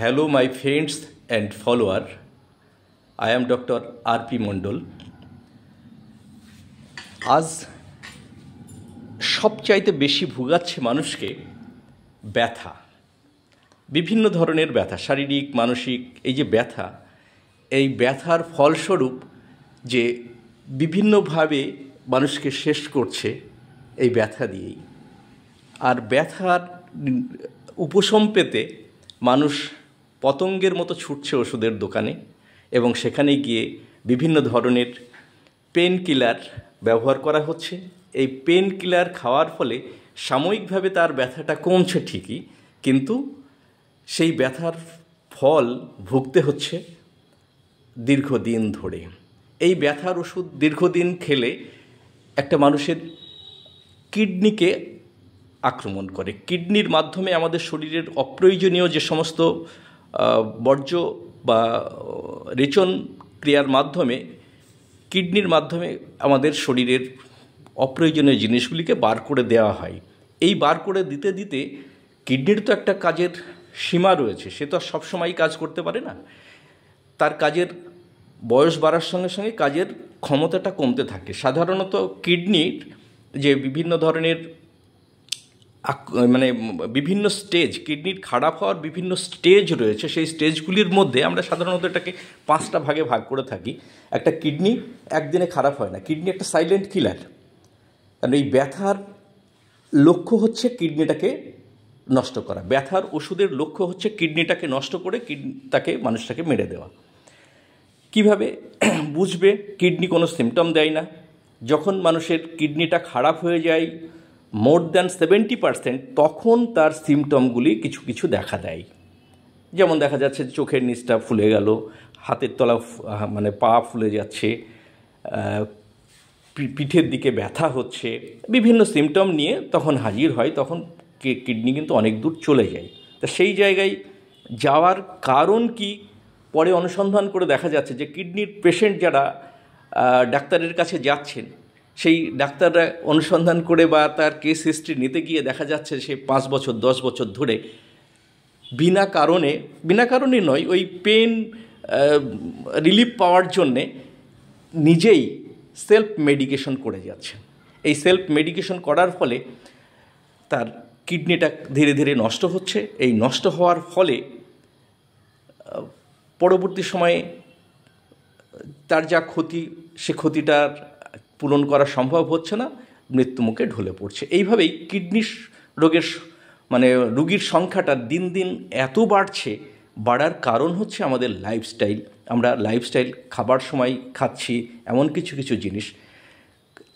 Hello, my friends and follower. I am Dr. R.P. Mondol. আজ সবচাইতে বেশি ভোগাচ্ছে মানুষকে ব্যথা, বিভিন্ন ধরনের ব্যথা, শারীরিক মানসিক। এই যে ব্যথা, এই ব্যথার ফলস্বরূপ যে বিভিন্নভাবে মানুষকে শেষ করছে এই ব্যথা দিয়েই। আর ব্যথার উপশম পেতে মানুষ পতঙ্গের মতো ছুটছে ওষুধের দোকানে এবং সেখানে গিয়ে বিভিন্ন ধরনের পেন কিলার ব্যবহার করা হচ্ছে। এই পেন কিলার খাওয়ার ফলে সাময়িকভাবে তার ব্যথাটা কমছে ঠিকই, কিন্তু সেই ব্যথার ফল ভুগতে হচ্ছে দীর্ঘদিন ধরে। এই ব্যথার ওষুধ দীর্ঘদিন খেলে একটা মানুষের কিডনিকে আক্রমণ করে। কিডনির মাধ্যমে আমাদের শরীরের অপ্রয়োজনীয় যে সমস্ত বর্জ্য বা রেচন ক্রিয়ার মাধ্যমে কিডনির মাধ্যমে আমাদের শরীরের অপ্রয়োজনীয় জিনিসগুলিকে বার করে দেওয়া হয়। এই বার করে দিতে দিতে কিডনির তো একটা কাজের সীমা রয়েছে, সে তো আর সবসময়ই কাজ করতে পারে না। তার কাজের বয়স বাড়ার সঙ্গে সঙ্গে কাজের ক্ষমতাটা কমতে থাকে। সাধারণত কিডনির যে বিভিন্ন ধরনের বিভিন্ন স্টেজ, কিডনির খারাপ হওয়ার বিভিন্ন স্টেজ রয়েছে, সেই স্টেজগুলির মধ্যে আমরা সাধারণত এটাকে 5টা ভাগে ভাগ করে থাকি। একটা কিডনি একদিনে খারাপ হয় না, কিডনি একটা সাইলেন্ট কিলার। কারণ এই ব্যথার লক্ষ্য হচ্ছে কিডনিটাকে নষ্ট করা। ব্যথার ওষুধের লক্ষ্য হচ্ছে কিডনিটাকে নষ্ট করে তাকে মানুষটাকে মেরে দেওয়া। কিভাবে বুঝবে? কিডনি কোনো সিমটম দেয় না। যখন মানুষের কিডনিটা খারাপ হয়ে যায় মোর দ্যান 70%, তখন তার সিমটমগুলি কিছু কিছু দেখা দেয়। যেমন দেখা যাচ্ছে চোখের নিচটা ফুলে গেল, হাতের তলা পা ফুলে যাচ্ছে, পিঠের দিকে ব্যথা হচ্ছে, বিভিন্ন সিমটম নিয়ে তখন হাজির হয়। তখন কিডনি কিন্তু অনেক দূর চলে যায়। তা সেই জায়গায় যাওয়ার কারণ কি? পরে অনুসন্ধান করে দেখা যাচ্ছে যে কিডনির পেশেন্ট যারা ডাক্তারের কাছে যাচ্ছেন, সেই ডাক্তাররা অনুসন্ধান করে বা তার কেস হিস্ট্রি নিতে গিয়ে দেখা যাচ্ছে সে 5 বছর 10 বছর ধরে বিনা কারণে নয়, ওই পেন রিলিফ পাওয়ার জন্যে নিজেই সেলফ মেডিকেশন করে যাচ্ছেন। এই সেলফ মেডিকেশন করার ফলে তার কিডনিটা ধীরে ধীরে নষ্ট হচ্ছে। এই নষ্ট হওয়ার ফলে পরবর্তী সময়ে তার যা ক্ষতি, সে ক্ষতিটার পূরণ করা সম্ভব হচ্ছে না, মৃত্যুমুখে ঢলে পড়ছে। এইভাবেই কিডনি রোগের রোগীর সংখ্যাটা দিন দিন এত বাড়ার কারণ হচ্ছে আমাদের লাইফস্টাইল। আমরা লাইফস্টাইল, খাবার সময় খাচ্ছি এমন কিছু কিছু জিনিস।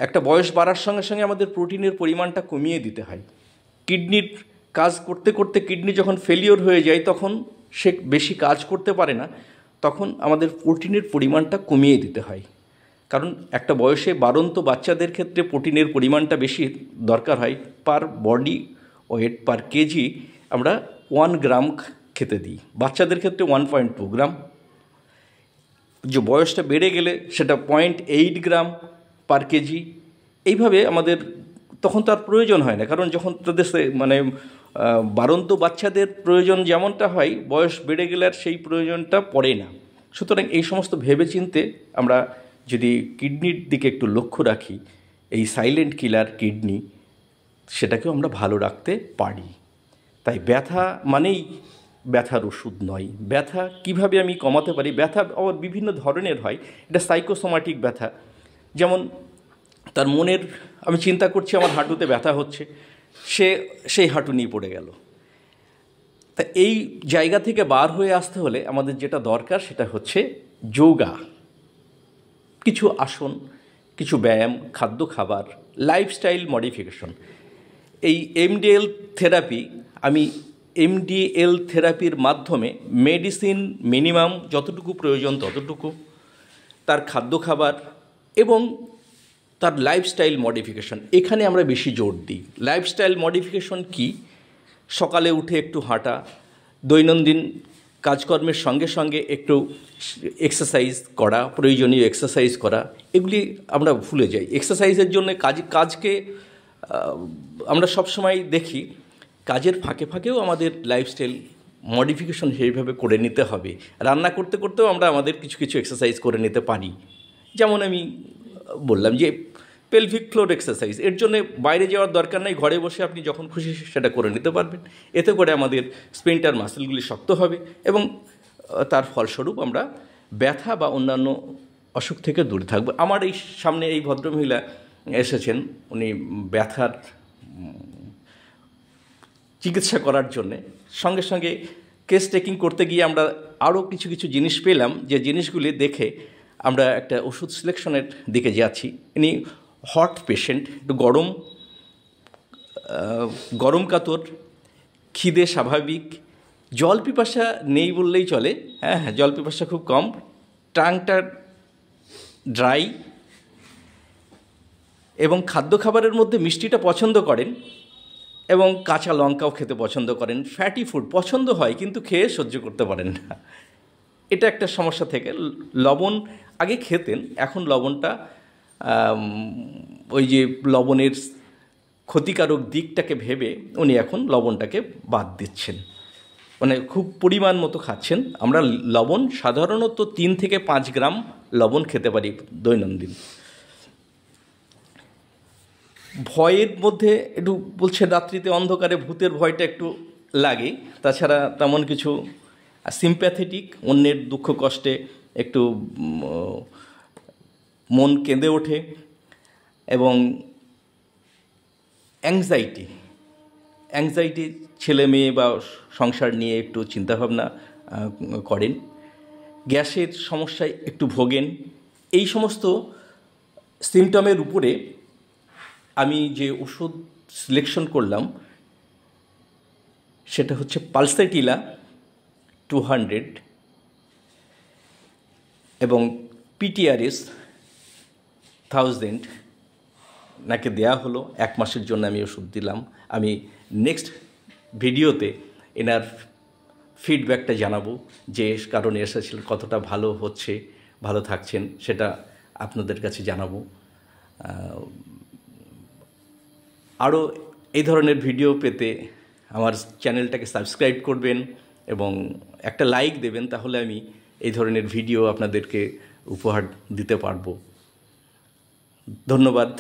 একটা বয়স বাড়ার সঙ্গে সঙ্গে আমাদের প্রোটিনের পরিমাণটা কমিয়ে দিতে হয়। কিডনির কাজ করতে করতে কিডনি যখন ফেলিওর হয়ে যায়, তখন সে বেশি কাজ করতে পারে না, তখন আমাদের প্রোটিনের পরিমাণটা কমিয়ে দিতে হয়। কারণ একটা বয়সে বাড়ন্ত বাচ্চাদের ক্ষেত্রে প্রোটিনের পরিমাণটা বেশি দরকার হয়। পার বডি ওয়েট পার কেজি আমরা 1 গ্রাম খেতে দিই, বাচ্চাদের ক্ষেত্রে 1.2 গ্রাম। যে বয়সটা বেড়ে গেলে সেটা 0.8 গ্রাম পার কেজি। এইভাবে আমাদের তখন তার প্রয়োজন হয় না, কারণ যখন তাদের বাড়ন্ত বাচ্চাদের প্রয়োজন যেমনটা হয়, বয়স বেড়ে গেলে আর সেই প্রয়োজনটা পড়ে না। সুতরাং এই সমস্ত ভেবেচিন্তে আমরা যদি কিডনির দিকে একটু লক্ষ্য রাখি, এই সাইলেন্ট কিলার কিডনি, সেটাকেও আমরা ভালো রাখতে পারি। তাই ব্যথা মানেই ব্যথার ওষুধ নয়। ব্যথা কিভাবে আমি কমাতে পারি? ব্যথা আবার বিভিন্ন ধরনের হয়। এটা সাইকোসোমাটিক ব্যথা। যেমন তার মনের, আমি চিন্তা করছি আমার হাঁটুতে ব্যথা হচ্ছে, সেই হাঁটু নিয়ে পড়ে গেল। তা এই জায়গা থেকে বার হয়ে আসতে হলে আমাদের যেটা দরকার সেটা হচ্ছে যোগা, কিছু আসন, কিছু ব্যায়াম, খাদ্য খাবার, লাইফস্টাইল মডিফিকেশন। এই এমডিএল থেরাপি, আমি এমডিএল থেরাপির মাধ্যমে মেডিসিন মিনিমাম যতটুকু প্রয়োজন ততটুকু, তার খাদ্য খাবার এবং তার লাইফস্টাইল মডিফিকেশন, এখানে আমরা বেশি জোর দিই। লাইফস্টাইল মডিফিকেশন কি? সকালে উঠে একটু হাঁটা, দৈনন্দিন কাজকর্মের সঙ্গে সঙ্গে একটু এক্সারসাইজ করা, প্রয়োজনীয় এক্সারসাইজ করা, এগুলি আমরা ভুলে যাই। এক্সারসাইজের জন্য কাজকে আমরা সবসময় দেখি কাজের ফাঁকে ফাঁকেও আমাদের লাইফস্টাইল মডিফিকেশন সেইভাবে করে নিতে হবে। রান্না করতে করতেও আমরা আমাদের কিছু কিছু এক্সারসাইজ করে নিতে পারি। যেমন আমি বললাম যে পেলভিক ফ্লোর এক্সারসাইজ, এর জন্য বাইরে যাওয়ার দরকার নেই, ঘরে বসে আপনি যখন খুশি সেটা করে নিতে পারবেন। এতে করে আমাদের স্পেন্টার মাসেলগুলি শক্ত হবে এবং তার ফলস্বরূপ আমরা ব্যথা বা অন্যান্য অসুখ থেকে দূরে থাকবো। আমার এই সামনে এই ভদ্রমহিলা এসেছেন, উনি ব্যথার চিকিৎসা করার জন্যে। সঙ্গে সঙ্গে কেস টেকিং করতে গিয়ে আমরা আরও কিছু কিছু জিনিস পেলাম, যে জিনিসগুলি দেখে আমরা একটা ওষুধ সিলেকশনের দিকে যাচ্ছি। ইনি হট পেশেন্ট, একটু গরম কাতর, খিদে স্বাভাবিক, জল পিপাসা নেই বললেই চলে। হ্যাঁ, জল পিপাসা খুব কম, টাংটা ড্রাই এবং খাদ্য খাবারের মধ্যে মিষ্টিটা পছন্দ করেন এবং কাঁচা লঙ্কাও খেতে পছন্দ করেন। ফ্যাটি ফুড পছন্দ হয় কিন্তু খেয়ে সহ্য করতে পারেন না। এটা একটা সমস্যা থেকে লবণ আগে খেতেন, এখন লবণটা ওই যে লবণের ক্ষতিকারক দিকটাকে ভেবে উনি এখন লবণটাকে বাদ দিচ্ছেন, মানে খুব পরিমাণ মতো খাচ্ছেন। আমরা লবণ সাধারণত 3 থেকে 5 গ্রাম লবণ খেতে পারি দৈনন্দিন। ভয়ের মধ্যে একটু বলছে রাত্রিতে অন্ধকারে ভূতের ভয়টা একটু লাগে, তাছাড়া তেমন কিছু। সিম্প্যাথেটিক, অন্যের দুঃখ কষ্টে একটু মন কেঁদে ওঠে এবং অ্যাংজাইটি ছেলে মেয়ে বা সংসার নিয়ে একটু চিন্তাভাবনা করেন, গ্যাসের সমস্যায় একটু ভোগেন। এই সমস্ত সিমটমের উপরে আমি যে ওষুধ সিলেকশন করলাম সেটা হচ্ছে পালসেটিলা 200 এবং পিটিআরএস 1000 নাকে দেয়া হলো। 1 মাসের জন্য আমি ওষুধ দিলাম। আমি নেক্সট ভিডিওতে এনার ফিডব্যাকটা জানাবো, যে কারণে এসেছিলেন, কতটা ভালো হচ্ছে, ভালো থাকছেন, সেটা আপনাদের কাছে জানাবো। আরও এই ধরনের ভিডিও পেতে আমার চ্যানেলটাকে সাবস্ক্রাইব করবেন এবং একটা লাইক দেবেন, তাহলে আমি এই ধরনের ভিডিও আপনাদেরকে উপহার দিতে পারবো। ধন্যবাদ।